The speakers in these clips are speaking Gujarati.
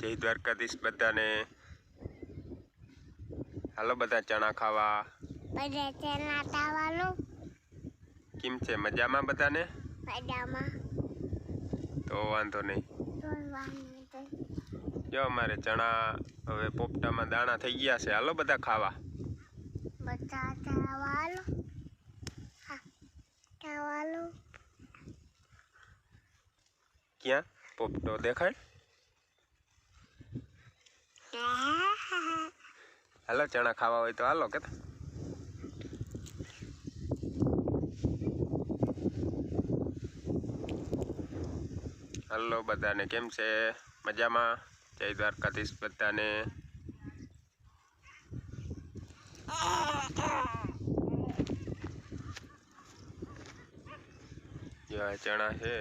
જય દ્વારકાધીશ બધાને। હાલો બધા ચણા ખાવા। બધા ચણા ખાવાનું। કેમ છે મજામાં બધાને? મજામાં। તો વાંધો નહીં। જો અમારે ચણા હવે પોપટામાં દાણા થઈ ગયા છે। હાલો બધા ખાવા। બધા ખાવાનું। ખાવાનું। ક્યાં પોપટો દેખાય? હાલો ચણા ખાવા હોય તો હાલો કે હાલો બધાને કેમ છે મજામાં? જય દ્વારકાધીશ બધાને। જો ચણા છે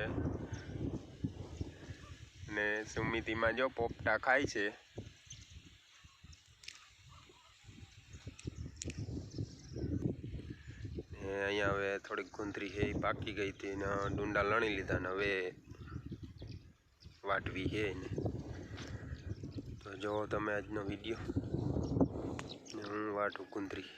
ને સુમિતીમાં જો પોપટા ખાય છે। અહીંયા હવે થોડીક ગુંદરી છે એ પાકી ગઈ હતી ને ડુંડા લણી લીધા ને હવે વાટવી છે ને તો જો તમે આજનો વિડીયો ને હું વાટું ગુંદરી।